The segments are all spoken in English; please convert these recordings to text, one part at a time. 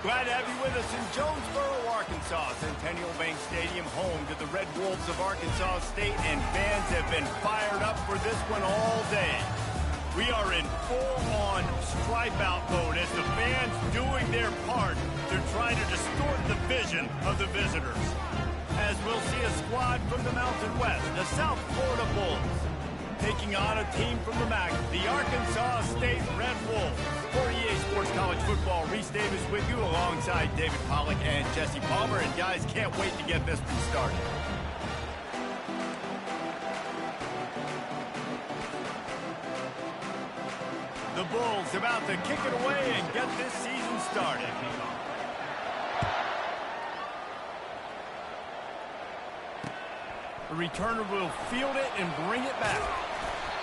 Glad to have you with us in Jonesboro, Arkansas. Centennial Bank Stadium, home to the Red Wolves of Arkansas State, and fans have been fired up for this one all day. We are in full-on stripe-out mode as the fans doing their part to try to distort the vision of the visitors. As we'll see a squad from the Mountain West, the South Florida Bulls, taking on a team from the MAC, the Arkansas State Red Wolves. For EA Sports College Football, Reese Davis with you alongside David Pollack and Jesse Palmer. And guys, can't wait to get this one started. The Bulls about to kick it away and get this season started. The returner will field it and bring it back.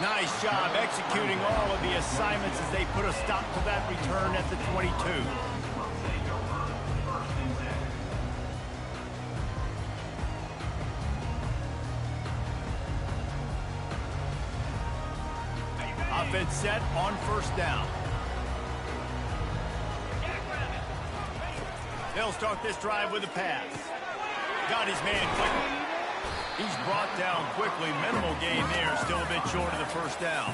Nice job executing all of the assignments as they put a stop to that return at the 22. Offense set on first down. They'll start this drive with a pass. Got his man quickly. He's brought down quickly. Minimal gain there. Still a bit short of the first down.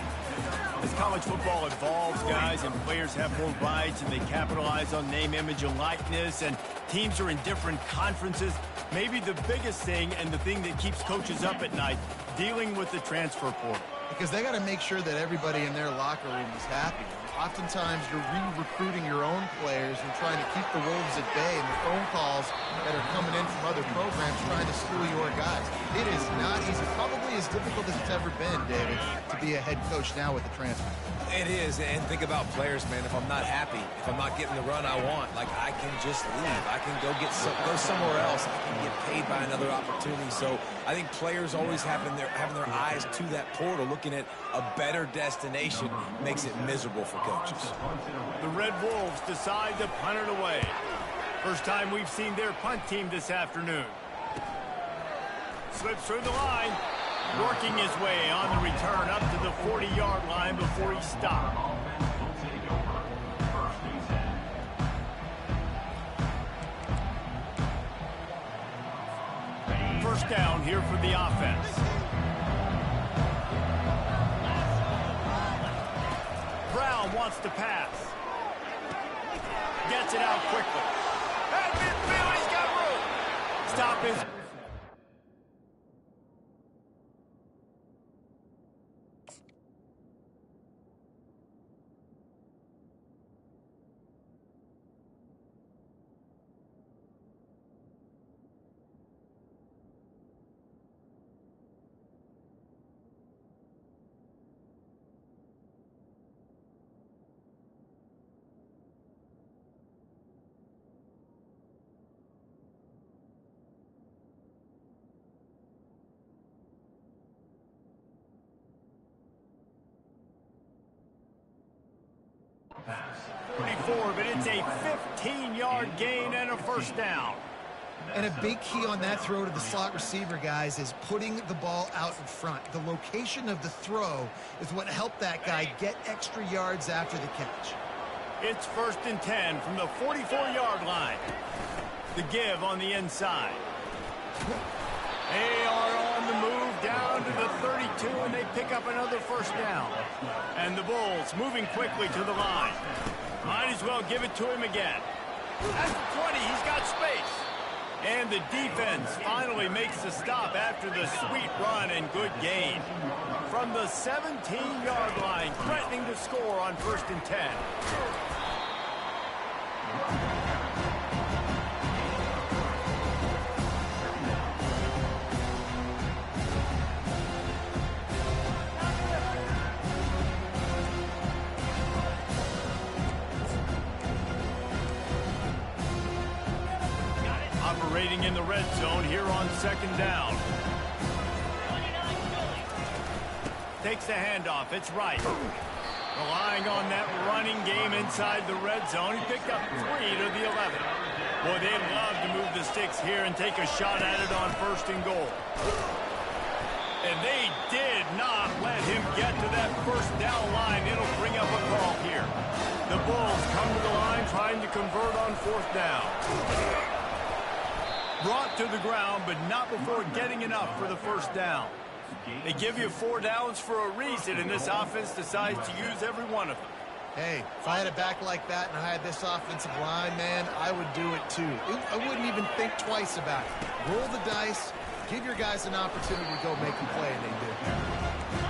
As college football evolves, guys, and players have more rights and they capitalize on name, image, and likeness, and teams are in different conferences, maybe the biggest thing and the thing that keeps coaches up at night, dealing with the transfer portal. Because they got to make sure that everybody in their locker room is happy. Oftentimes, you're re-recruiting your own players and trying to keep the Wolves at bay, and the phone calls that are coming in from other programs trying to steal your guys. It is not easy. Probably as difficult as it's ever been, David, to be a head coach now with the transfer. It is, and think about players, man. If I'm not happy, if I'm not getting the run I want, like, I can just leave. I can go somewhere else. I can get paid by another opportunity. So I think players always having their eyes to that portal, looking at a better destination, makes it miserable for coaches. The Red Wolves decide to punt it away. First time we've seen their punt team this afternoon. Slips through the line. Working his way on the return up to the 40-yard line before he stopped. First down here for the offense. Brown wants to pass. Gets it out quickly. At midfield, he's got room. Stop his... but it's a 15-yard gain and a first down. And a big key on that throw to the slot receiver, guys, is putting the ball out in front. The location of the throw is what helped that guy get extra yards after the catch. It's 1st and 10 from the 44-yard line. The give on the inside. They are on the move down to the 32, and they pick up another first down. And the Bulls moving quickly to the line. Might as well give it to him again. At the 20, he's got space. And the defense finally makes the stop after the sweet run and good gain. From the 17-yard line, threatening to score on 1st and 10. Operating in the red zone here on 2nd down. Takes the handoff. It's right. Relying on that running game inside the red zone. He picked up 3 to the 11. Boy, they'd love to move the sticks here and take a shot at it on 1st and goal. And they did not let him get to that 1st down line. It'll bring up a call here. The Bulls come to the line trying to convert on 4th down. Brought to the ground, but not before getting enough for the 1st down. They give you 4 downs for a reason, and this offense decides to use every one of them. Hey, if I had a back like that and I had this offensive line, man, I would do it too. I wouldn't even think twice about it. Roll the dice, give your guys an opportunity to go make a play, and they do.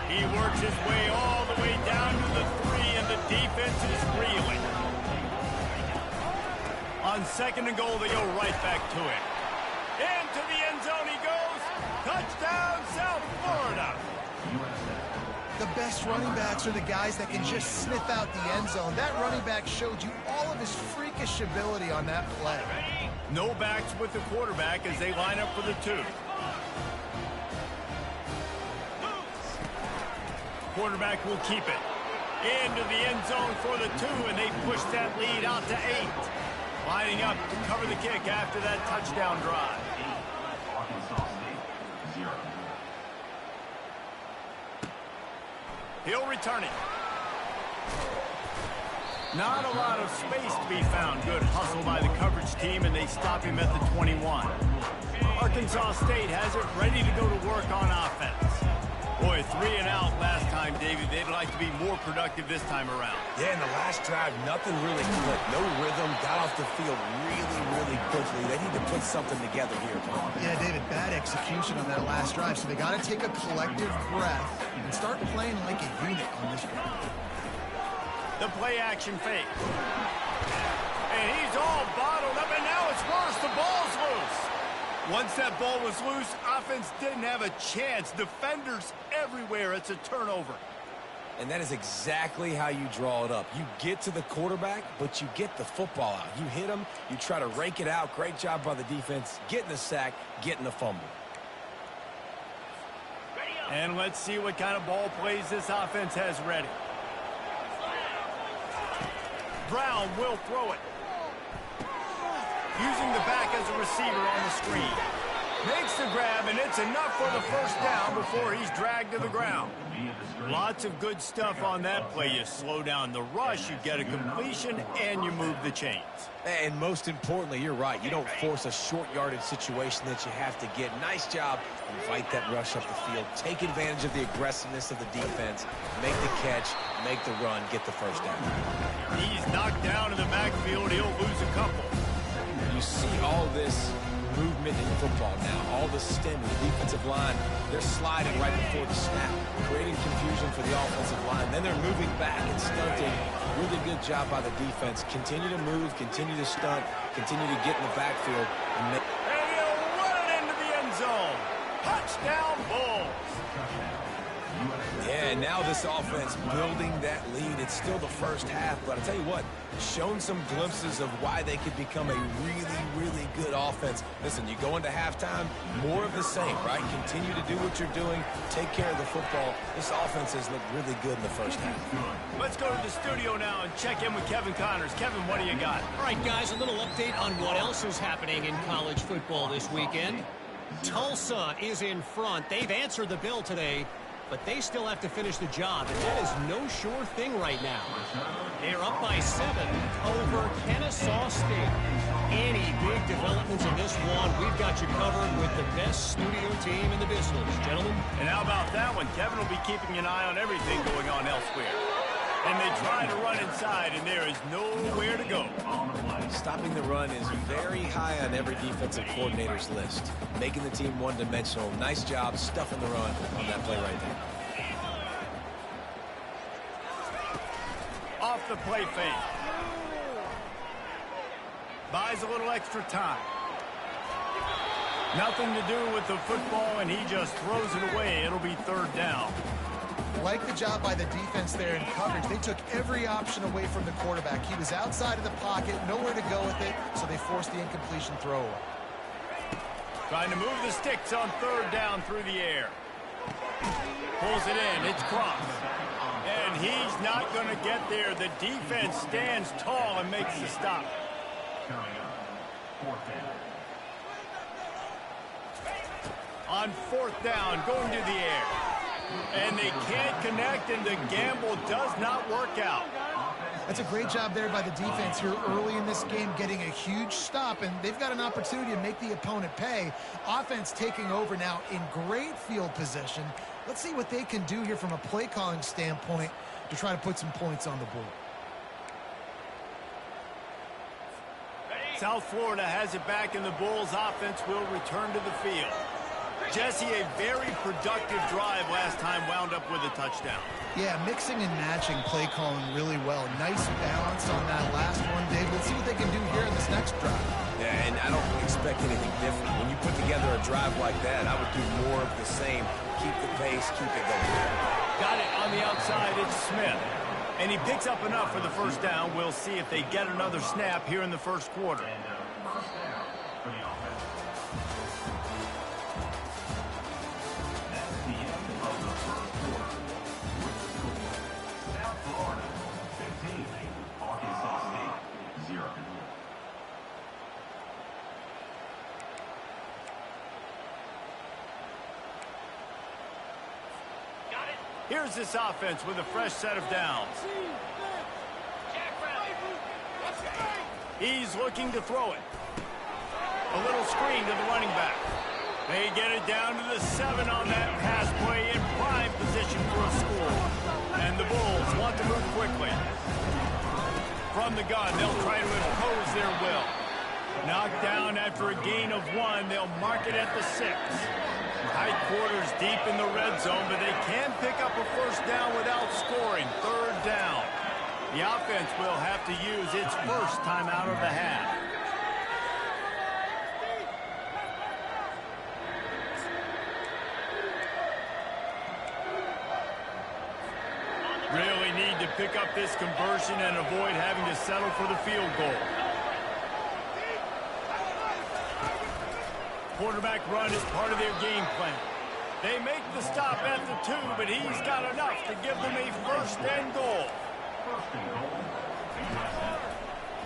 He works his way all the way down to the 3, and the defense is reeling. On 2nd and goal, they go right back to it. Into the end zone he goes. Touchdown, South Florida. The best running backs are the guys that can just sniff out the end zone. That running back showed you all of his freakish ability on that play. No backs with the quarterback as they line up for the 2. Quarterback will keep it. Into the end zone for the 2, and they push that lead out to 8. Lining up to cover the kick after that touchdown drive. He'll return it. Not a lot of space to be found. Good hustle by the coverage team, and they stop him at the 21. Arkansas State has it ready to go to work on offense. Boy, 3 and out last time, David. They'd like to be more productive this time around. Yeah, in the last drive, nothing really clicked. No rhythm, got off the field really quickly. They need to put something together here. Yeah, David, bad execution on that last drive, so they got to take a collective breath and start playing like a unit on this one. The play action fake. And he's all bottled up, and now it's worse. The ball's loose. Once that ball was loose, offense didn't have a chance. Defenders everywhere. It's a turnover. And that is exactly how you draw it up. You get to the quarterback, but you get the football out. You hit him, you try to rake it out. Great job by the defense. Getting the sack, getting the fumble. And let's see what kind of ball plays this offense has ready. Brown will throw it. Using the back as a receiver on the screen. Makes the grab, and it's enough for the 1st down before he's dragged to the ground. Lots of good stuff on that play. You slow down the rush, you get a completion, and you move the chains. And most importantly, you're right. You don't force a short yardage situation that you have to get. Nice job. Invite that rush up the field. Take advantage of the aggressiveness of the defense. Make the catch, make the run, get the 1st down. He's knocked down in the backfield. He'll lose a couple. You see all this movement in football now. All the stem, the defensive line, they're sliding right before the snap, creating confusion for the offensive line. Then they're moving back and stunting. Really good job by the defense. Continue to move, continue to stunt, continue to get in the backfield. And he'll run it into the end zone. Touchdown, Bulls. Yeah, now this offense building that lead. It's still the 1st half, but I tell you what, shown some glimpses of why they could become a really good offense. Listen, you go into halftime, more of the same, right? Continue to do what you're doing, take care of the football. This offense has looked really good in the 1st half. Let's go to the studio now and check in with Kevin Connors. Kevin, what do you got? All right, guys, a little update on what else is happening in college football this weekend. Tulsa is in front. They've answered the bell today, but they still have to finish the job, and that is no sure thing right now. They're up by 7 over Kennesaw State. Any big developments in this one, we've got you covered with the best studio team in the business, gentlemen. And how about that one? Kevin will be keeping an eye on everything going on elsewhere. And they try to run inside, and there is nowhere to go. Stopping the run is very high on every defensive coordinator's list. Making the team one-dimensional. Nice job stuffing the run on that play right there. Off the play fake. Buys a little extra time. Nothing to do with the football, and he just throws it away. It'll be 3rd down. Like the job by the defense there in coverage. They took every option away from the quarterback. He was outside of the pocket, nowhere to go with it, so they forced the incompletion throw. Trying to move the sticks on 3rd down through the air. Pulls it in. It's crossed. And he's not going to get there. The defense stands tall and makes the stop. On 4th down, going to the air. And they can't connect, and the gamble does not work out. That's a great job there by the defense here early in this game, getting a huge stop, and they've got an opportunity to make the opponent pay. Offense taking over now in great field position. Let's see what they can do here from a play calling standpoint to try to put some points on the board. South Florida has it back, and the Bulls offense will return to the field. Jesse, a very productive drive last time wound up with a touchdown. Yeah, mixing and matching play calling really well. Nice balance on that last one, Dave. Let's see what they can do here in this next drive. Yeah, and I don't expect anything different. When you put together a drive like that, I would do more of the same. Keep the pace, keep it going. Got it on the outside. It's Smith. And he picks up enough for the first down. We'll see if they get another snap here in the first quarter. Here's this offense with a fresh set of downs. He's looking to throw it. A little screen to the running back. They get it down to the 7 on that pass play, in prime position for a score. And the Bulls want to move quickly. From the gun, they'll try to impose their will. Knocked down after a gain of 1. They'll mark it at the 6. Tight quarters deep in the red zone, but they can pick up a first down without scoring. Third down. The offense will have to use its first time out of the half. Really need to pick up this conversion and avoid having to settle for the field goal. Quarterback run is part of their game plan. They make the stop at the 2, but he's got enough to give them a first and goal.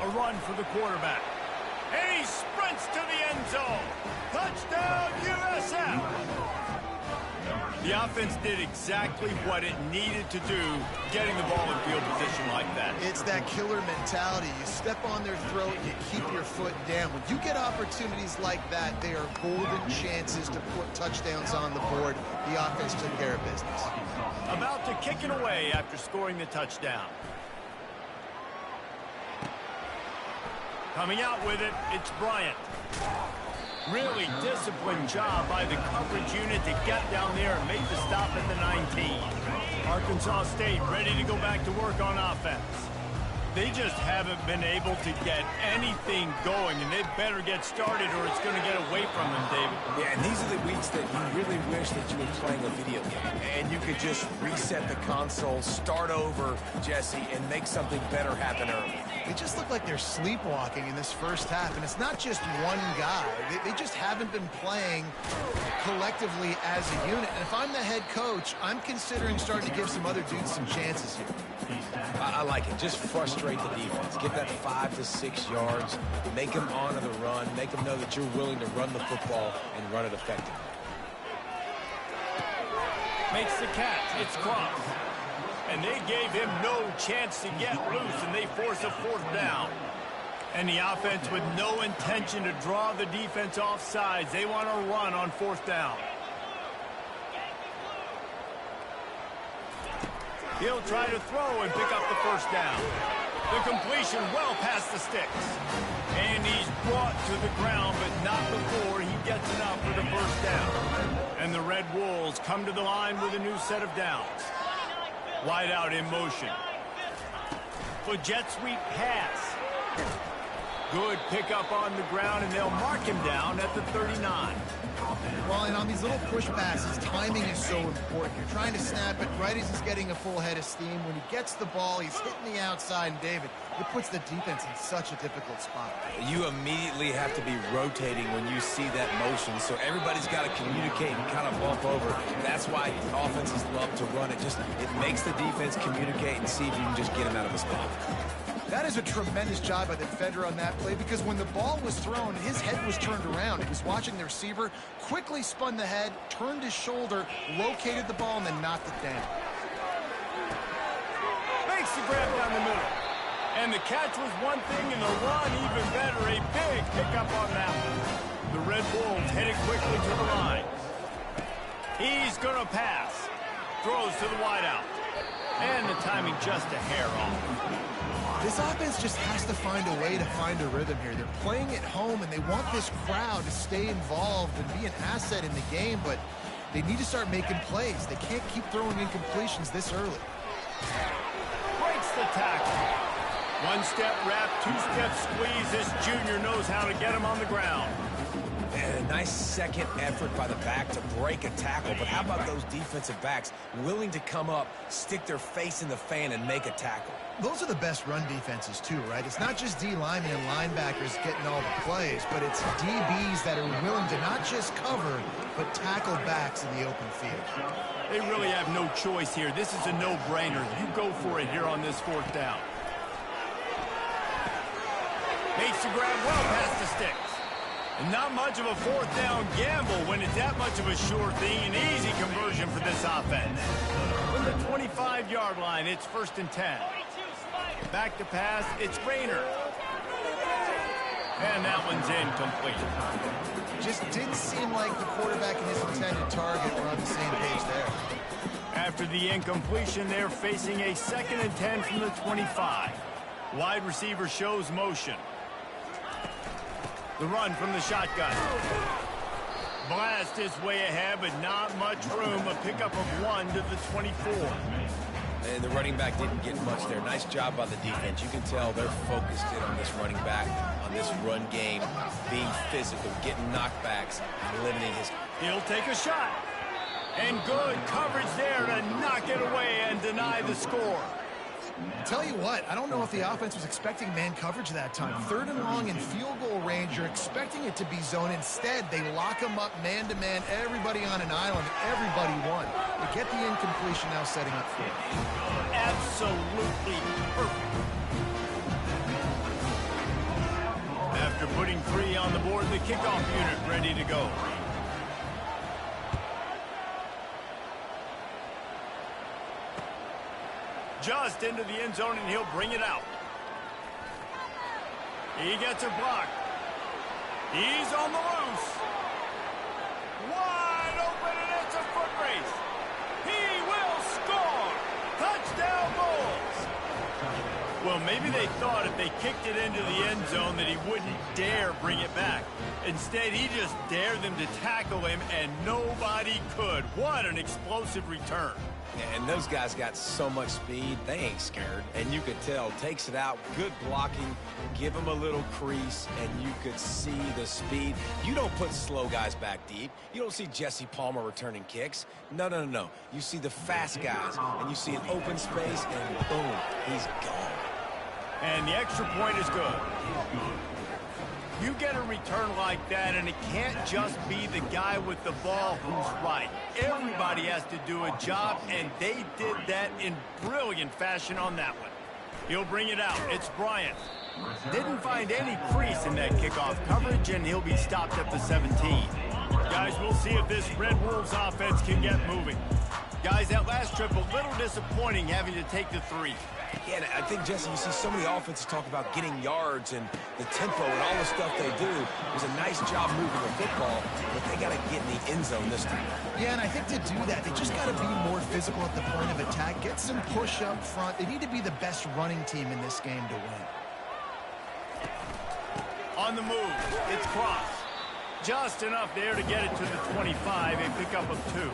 A run for the quarterback. And he sprints to the end zone. Touchdown, USF! The offense did exactly what it needed to do, getting the ball in field position like that. It's that killer mentality. You step on their throat, you keep your foot down. When you get opportunities like that, they are golden chances to put touchdowns on the board. The offense took care of business. About to kick it away after scoring the touchdown. Coming out with it, it's Bryant. Really disciplined job by the coverage unit to get down there and make the stop at the 19. Arkansas State ready to go back to work on offense. They just haven't been able to get anything going, and they better get started or it's going to get away from them, David. Yeah, and these are the weeks that you really wish that you were playing a video game and you could just reset the console, start over, Jesse, and make something better happen early. They just look like they're sleepwalking in this first half, and it's not just one guy. They just haven't been playing collectively as a unit. And if I'm the head coach, I'm considering starting to give some other dudes some chances here. I like it. Just frustrate the defense. Get that 5 to 6 yards. Make them honor the run. Make them know that you're willing to run the football and run it effectively. Makes the catch. It's Cross. And they gave him no chance to get loose, and they force a fourth down. And the offense with no intention to draw the defense off sides. They want to run on fourth down. He'll try to throw and pick up the first down. The completion well past the sticks. And he's brought to the ground, but not before he gets enough for the first down. And the Red Wolves come to the line with a new set of downs. Wide out in motion. For jet sweep pass. Good pickup on the ground, and they'll mark him down at the 39. Well, and on these little push passes, timing is so important. You're trying to snap it right as he's getting a full head of steam. When he gets the ball, he's hitting the outside, and David, it puts the defense in such a difficult spot. You immediately have to be rotating when you see that motion, so everybody's got to communicate and kind of bump over. That's why offenses love to run it. It makes the defense communicate and see if you can just get him out of the spot. That is a tremendous job by the defender on that play, because when the ball was thrown, his head was turned around. He was watching the receiver, quickly spun the head, turned his shoulder, located the ball, and then knocked it down. Makes the grab down the middle. And the catch was one thing, and the run even better. A big pickup on that one. The Red Wolves headed quickly to the line. He's going to pass. Throws to the wideout. And the timing just a hair off. This offense just has to find a way to find a rhythm here. They're playing at home, and they want this crowd to stay involved and be an asset in the game, but they need to start making plays. They can't keep throwing incompletions this early. Breaks the tackle. One-step wrap, two-step squeeze. This junior knows how to get him on the ground. And a nice second effort by the back to break a tackle. But how about those defensive backs willing to come up, stick their face in the fan, and make a tackle? Those are the best run defenses, too, right? It's not just D linemen and linebackers getting all the plays, but it's DBs that are willing to not just cover, but tackle backs in the open field. They really have no choice here. This is a no-brainer. You go for it here on this fourth down. Makes the grab well past the sticks. And not much of a fourth down gamble when it's that much of a sure thing. An easy conversion for this offense. From the 25-yard line, it's 1st and 10. Back to pass, it's Rayner. And that one's incomplete. Just didn't seem like the quarterback and his intended target were on the same page there. After the incompletion, they're facing a 2nd and 10 from the 25. Wide receiver shows motion. The run from the shotgun. Blast is way ahead, but not much room. A pickup of 1 to the 24. And the running back didn't get much there. Nice job by the defense. You can tell they're focused in on this running back, on this run game, being physical, getting knockbacks, and limiting his... He'll take a shot. And good coverage there to knock it away and deny the score. Tell you what, I don't know if the offense was expecting man coverage that time. 3rd and long in field goal range, you're expecting it to be zone. Instead, they lock them up man-to-man, everybody on an island, everybody won. They get the incompletion now setting up for it. Absolutely perfect. After putting 3 on the board, the kickoff unit ready to go. Just into the end zone, and he'll bring it out. He gets it blocked. He's on the loose. Wide open, and it's a foot race. He will score. Touchdown Bulls. Well, maybe they thought if they kicked it into the end zone that he wouldn't dare bring it back. Instead, he just dared them to tackle him, and nobody could. What an explosive return. Yeah, and those guys got so much speed, they ain't scared. And you could tell, takes it out, good blocking, give him a little crease, and you could see the speed. You don't put slow guys back deep. You don't see Jesse Palmer returning kicks. No, no, no, no. You see the fast guys, and you see an open space, and boom, he's gone. And the extra point is good. You get a return like that, and it can't just be the guy with the ball who's right. Everybody has to do a job, and they did that in brilliant fashion on that one. He'll bring it out. It's Bryant. Didn't find any crease in that kickoff coverage, and he'll be stopped at the 17. Guys, we'll see if this Red Wolves offense can get moving. Guys, that last trip, a little disappointing having to take the 3. Yeah, and I think, Jesse, you see so many offenses talk about getting yards and the tempo and all the stuff they do. It was a nice job moving the football, but they got to get in the end zone this time. Yeah, and I think to do that, they just got to be more physical at the point of attack, get some push up front. They need to be the best running team in this game to win. On the move, it's Cross. Just enough there to get it to the 25, a pickup of 2.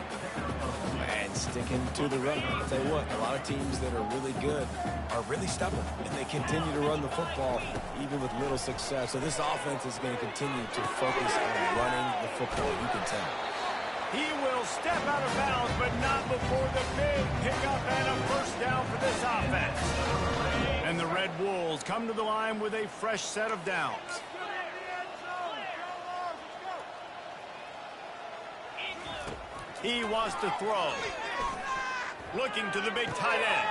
And sticking to the run. I'll tell you what, a lot of teams that are really good are really stubborn, and they continue to run the football even with little success. So this offense is going to continue to focus on running the football, you can tell. He will step out of bounds, but not before the big pickup and a first down for this offense. And the Red Wolves come to the line with a fresh set of downs. He wants to throw. Looking to the big tight end.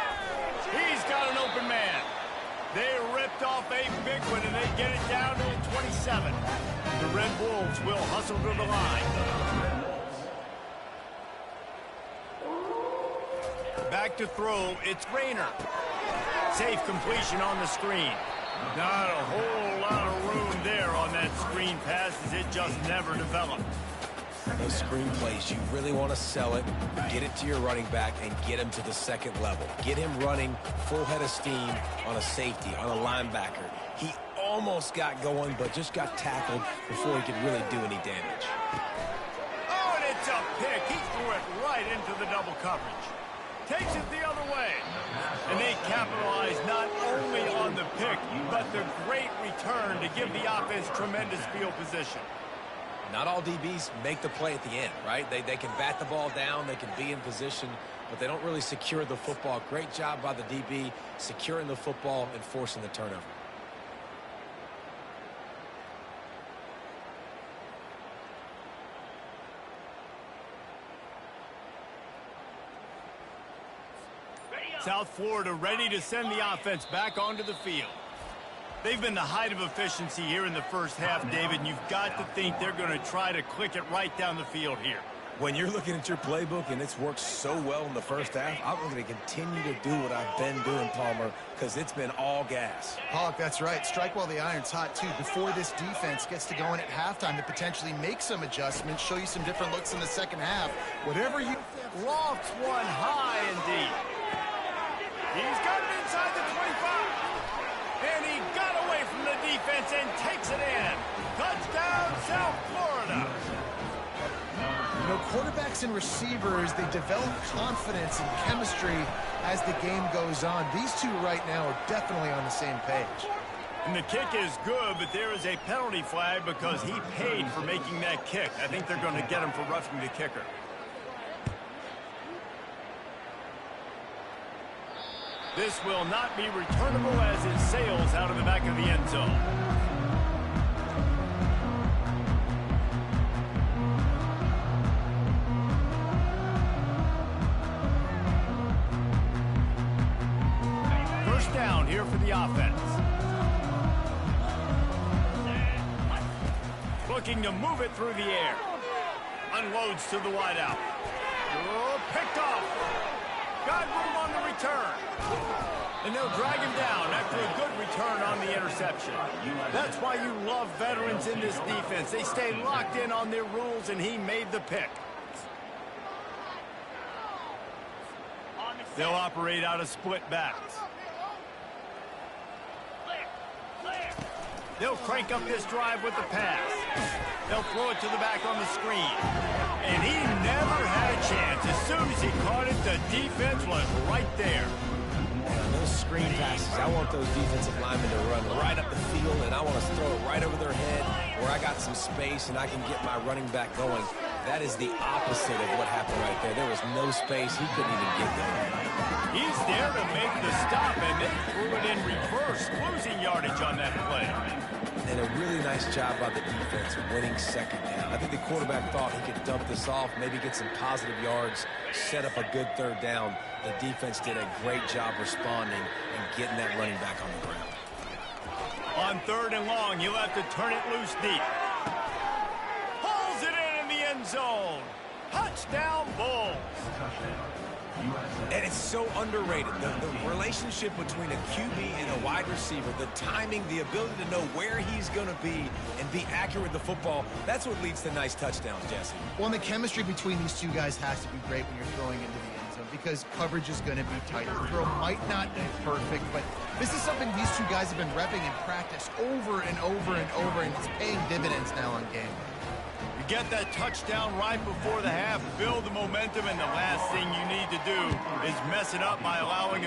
He's got an open man. They ripped off a big one, and they get it down to the 27. The Red Wolves will hustle to the line. Back to throw. It's Rayner. Safe completion on the screen. Not a whole lot of room there on that screen pass as it just never developed. Those screen plays, you really want to sell it, get it to your running back, and get him to the second level. Get him running full head of steam on a safety, on a linebacker. He almost got going, but just got tackled before he could really do any damage. Oh, and it's a pick. He threw it right into the double coverage. Takes it the other way. And they capitalize not only on the pick, but the great return to give the offense tremendous field position. Not all DBs make the play at the end, right? They can bat the ball down, they can be in position, but they don't really secure the football. Great job by the DB securing the football and forcing the turnover. South Florida ready to send the offense back onto the field. They've been the height of efficiency here in the first half, David, and you've got to think they're going to try to click it right down the field here. When you're looking at your playbook and it's worked so well in the first half, I'm going to continue to do what I've been doing, Palmer, because it's been all gas. Hawk, that's right. Strike while the iron's hot, too. Before this defense gets to going at halftime to potentially make some adjustments, show you some different looks in the second half. Whatever you... Lofts one high and deep. He's got it inside the 25. And he got away from the defense and takes it in. Touchdown, South Florida. You know, quarterbacks and receivers, they develop confidence and chemistry as the game goes on. These two right now are definitely on the same page. And the kick is good, but there is a penalty flag because he paid for making that kick. I think they're going to get him for roughing the kicker. This will not be returnable as it sails out of the back of the end zone. First down here for the offense. Looking to move it through the air. Unloads to the wideout. Oh, picked off. Got room on the return. And they'll drag him down after a good return on the interception. That's why you love veterans in this defense. They stay locked in on their rules, and he made the pick. They'll operate out of split backs. They'll crank up this drive with the pass. They'll throw it to the back on the screen. And he never had a chance. As soon as he caught it, the defense was right there. Those screen passes, I want those defensive linemen to run right up the field, and I want to throw it right over their head where I got some space and I can get my running back going. That is the opposite of what happened right there. There was no space. He couldn't even get there. He's there to make the stop, and they threw it in reverse, losing yardage on that play. And a really nice job by the defense winning second down. I think the quarterback thought he could dump this off, maybe get some positive yards, set up a good third down. The defense did a great job responding and getting that running back on the ground. On third and long, he'll have to turn it loose deep. Pulls it in the end zone. Touchdown, Bulls. And it's so underrated. The relationship between a QB and a wide receiver, the timing, the ability to know where he's going to be and be accurate with the football, that's what leads to nice touchdowns, Jesse. Well, and the chemistry between these two guys has to be great when you're throwing into the end zone because coverage is going to be tight. The throw might not be perfect, but this is something these two guys have been repping in practice over and over and over, and it's paying dividends now on game. You get that touchdown right before the half, build the momentum, and the last thing you need to do is mess it up by allowing